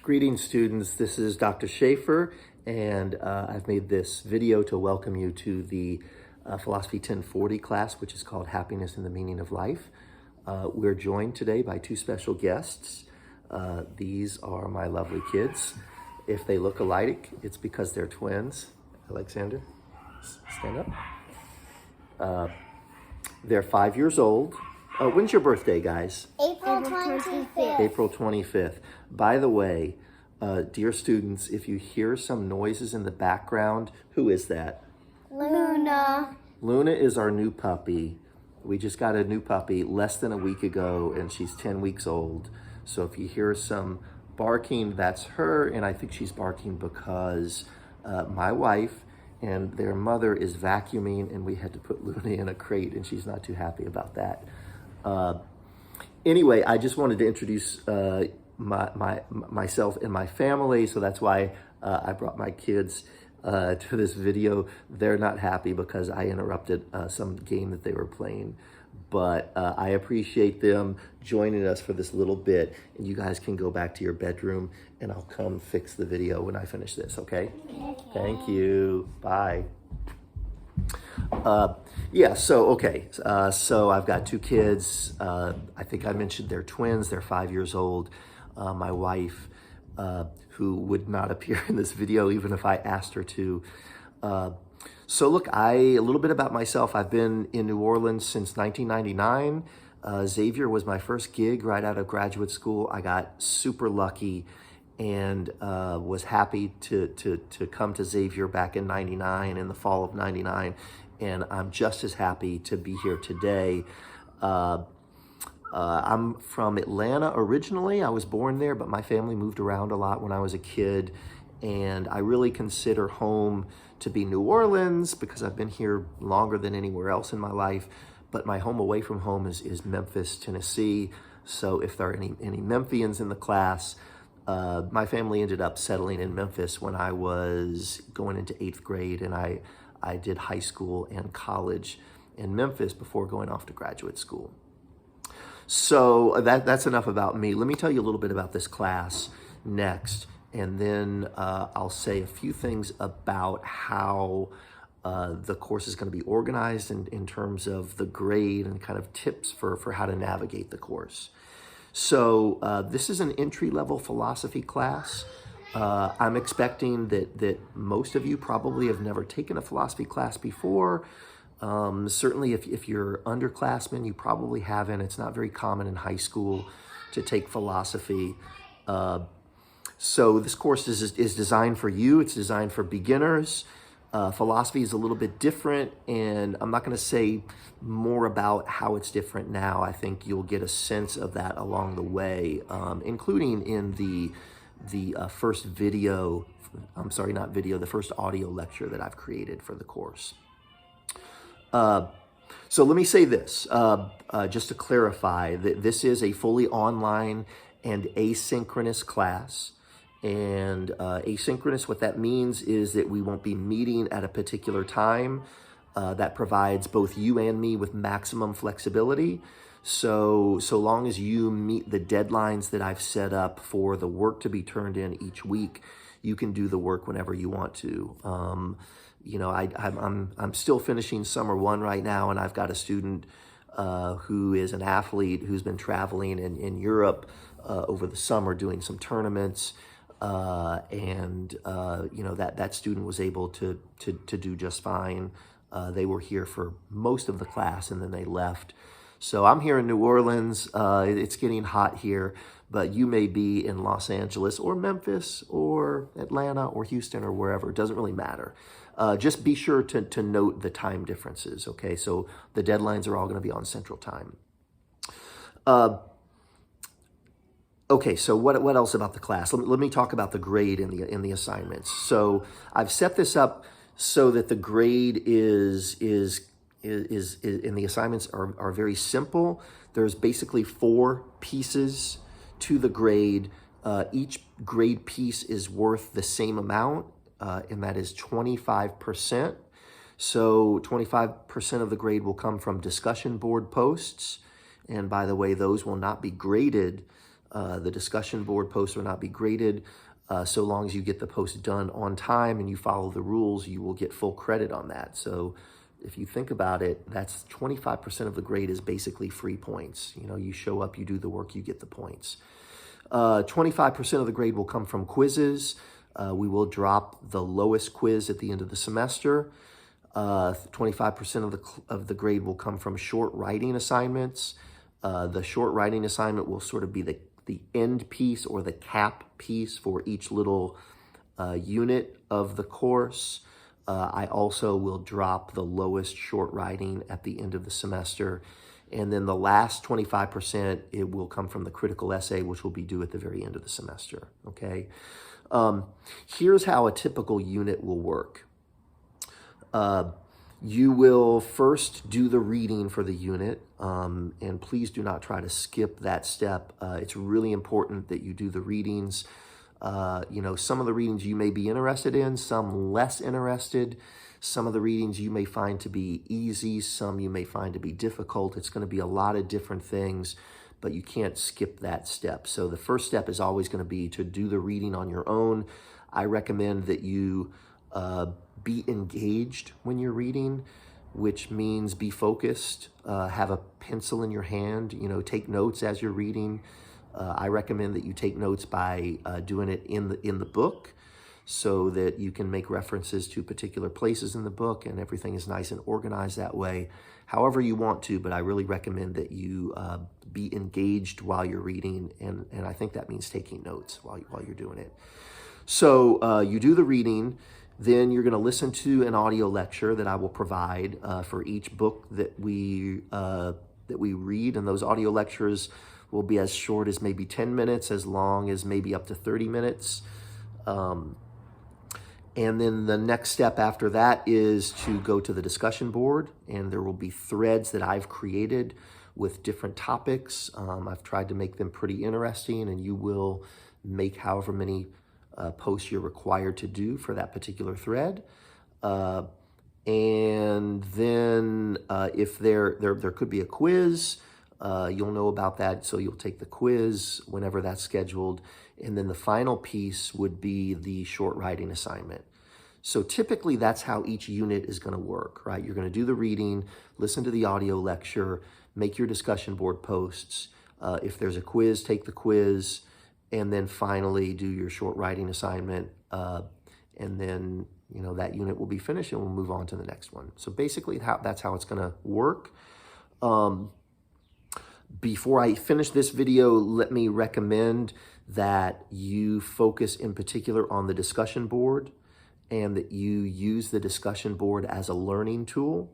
Greetings, students. This is Dr. Schafer, and I've made this video to welcome you to the Philosophy 1040 class, which is called Happiness and the Meaning of Life. We're joined today by two special guests. These are my lovely kids. If they look alike, it's because they're twins. Alexander, stand up. They're 5 years old. When's your birthday, guys? April 25th. April 25th. By the way, dear students, if you hear some noises in the background, who is that? Luna. Luna is our new puppy. We just got a new puppy less than a week ago, and she's 10 weeks old. So if you hear some barking, that's her, and I think she's barking because my wife and their mother is vacuuming, and we had to put Luna in a crate, and she's not too happy about that. Anyway, I just wanted to introduce myself and my family, so that's why I brought my kids to this video. They're not happy because I interrupted some game that they were playing, but I appreciate them joining us for this little bit, and you guys can go back to your bedroom, and I'll come fix the video when I finish this, okay? Thank you. Bye. So I've got two kids. I think I mentioned they're twins. They're 5 years old. My wife, who would not appear in this video even if I asked her to. So look, a little bit about myself. I've been in New Orleans since 1999. Xavier was my first gig right out of graduate school. I got super lucky and was happy to come to Xavier back in 99, in the fall of 99. And I'm just as happy to be here today. I'm from Atlanta originally. I was born there, but my family moved around a lot when I was a kid. And I really consider home to be New Orleans because I've been here longer than anywhere else in my life. But my home away from home is Memphis, Tennessee. So if there are any Memphians in the class, my family ended up settling in Memphis when I was going into 8th grade, and I did high school and college in Memphis before going off to graduate school. So that's enough about me. Let me tell you a little bit about this class next, and then I'll say a few things about how the course is going to be organized in terms of the grade and kind of tips for how to navigate the course. So this is an entry-level philosophy class. I'm expecting that most of you probably have never taken a philosophy class before. Certainly if you're underclassmen, you probably haven't. It's not very common in high school to take philosophy. So this course is designed for you. It's designed for beginners. Philosophy is a little bit different, and I'm not going to say more about how it's different now. I think you'll get a sense of that along the way, including in the first video, the first audio lecture that I've created for the course. So let me say this, just to clarify, that this is a fully online and asynchronous class. And asynchronous, what that means is that we won't be meeting at a particular time. That provides both you and me with maximum flexibility. So long as you meet the deadlines that I've set up for the work to be turned in each week, you can do the work whenever you want to. I'm still finishing summer one right now, and I've got a student who is an athlete who's been traveling in Europe over the summer doing some tournaments. That student was able to do just fine. They were here for most of the class, and then they left. So I'm here in New Orleans. It's getting hot here, but you may be in Los Angeles or Memphis or Atlanta or Houston or wherever. It doesn't really matter. Just be sure to note the time differences, okay? So the deadlines are all going to be on Central Time. Okay, so what else about the class? Let me talk about the grade in the assignments. So I've set this up so that the grade is in the assignments are very simple. There's basically 4 pieces to the grade. Each grade piece is worth the same amount, and that is 25%. So 25% of the grade will come from discussion board posts. And by the way, those will not be graded The discussion board posts will not be graded. So long as you get the post done on time and you follow the rules, you will get full credit on that. So if you think about it, that's 25% of the grade is basically free points. You show up, you do the work, you get the points. 25% of the grade will come from quizzes. We will drop the lowest quiz at the end of the semester. 25% of the grade will come from short writing assignments. The short writing assignment will sort of be the end piece or the cap piece for each little unit of the course. I also will drop the lowest short writing at the end of the semester. And then the last 25%, it will come from the critical essay, which will be due at the very end of the semester, okay? Here's how a typical unit will work. You will first do the reading for the unit, and please do not try to skip that step. It's really important that you do the readings. Some of the readings you may be interested in, some less interested. Some of the readings you may find to be easy, some you may find to be difficult. It's going to be a lot of different things, but you can't skip that step. So the first step is always going to be to do the reading on your own. I recommend that you be engaged when you're reading, which means be focused, have a pencil in your hand, take notes as you're reading. I recommend that you take notes by doing it in the book, so that you can make references to particular places in the book and everything is nice and organized that way, however you want to, but I really recommend that you be engaged while you're reading, and I think that means taking notes while you're doing it. So you do the reading, then you're going to listen to an audio lecture that I will provide for each book that we read, and those audio lectures will be as short as maybe 10 minutes, as long as maybe up to 30 minutes. And then the next step after that is to go to the discussion board, and there will be threads that I've created with different topics. I've tried to make them pretty interesting, and you will make however many posts you're required to do for that particular thread. And then if there could be a quiz, you'll know about that, so you'll take the quiz whenever that's scheduled. And then the final piece would be the short writing assignment. So typically that's how each unit is going to work, right? You're going to do the reading, listen to the audio lecture, make your discussion board posts. If there's a quiz, take the quiz, and then finally do your short writing assignment. And then, that unit will be finished and we'll move on to the next one. So basically that's how it's going to work. Before I finish this video, let me recommend that you focus in particular on the discussion board, and that you use the discussion board as a learning tool.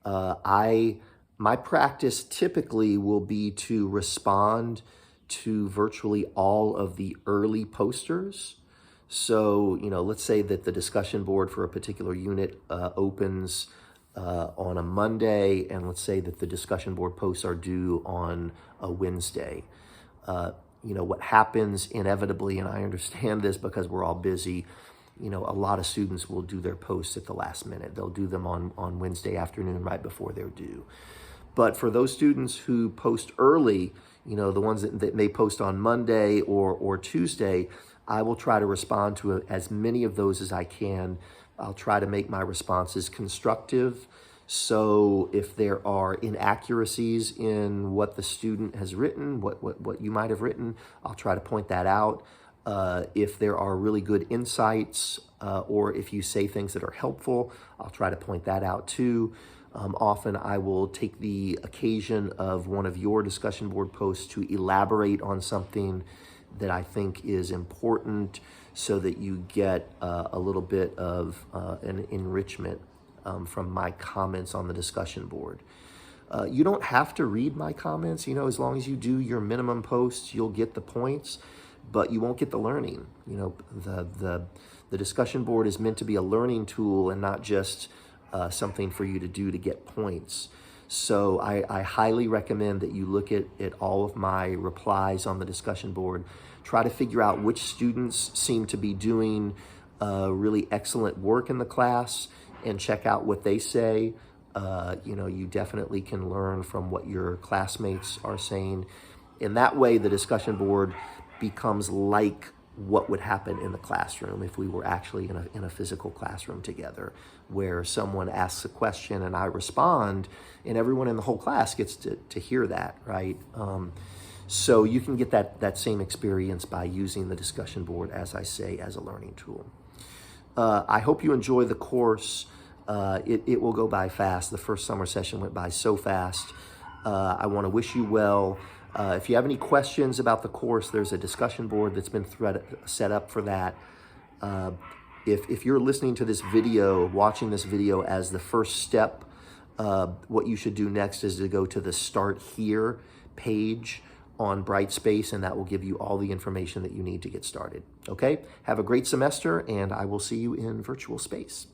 My practice typically will be to respond to virtually all of the early posters. So, let's say that the discussion board for a particular unit opens on a Monday, and let's say that the discussion board posts are due on a Wednesday. What happens inevitably, and I understand this because we're all busy, a lot of students will do their posts at the last minute. They'll do them on Wednesday afternoon right before they're due. But for those students who post early, the ones that may post on Monday or Tuesday, I will try to respond to as many of those as I can. I'll try to make my responses constructive. So if there are inaccuracies in what the student has written, what you might have written, I'll try to point that out. If there are really good insights, or if you say things that are helpful, I'll try to point that out too. Often I will take the occasion of one of your discussion board posts to elaborate on something that I think is important, so that you get a little bit of an enrichment from my comments on the discussion board. You don't have to read my comments, as long as you do your minimum posts, you'll get the points, but you won't get the learning. The discussion board is meant to be a learning tool and not just something for you to do to get points. So I highly recommend that you look at all of my replies on the discussion board. Try to figure out which students seem to be doing really excellent work in the class, and check out what they say. You definitely can learn from what your classmates are saying. In that way, the discussion board becomes like what would happen in the classroom if we were actually in a physical classroom together, where someone asks a question and I respond, and everyone in the whole class gets to hear that, right? So you can get that same experience by using the discussion board, as I say, as a learning tool. I hope you enjoy the course. It will go by fast. The first summer session went by so fast. I want to wish you well. If you have any questions about the course, there's a discussion board that's been set up for that. If you're listening to this video, watching this video as the first step, what you should do next is to go to the Start Here page on Brightspace, and that will give you all the information that you need to get started. Okay? Have a great semester, and I will see you in virtual space.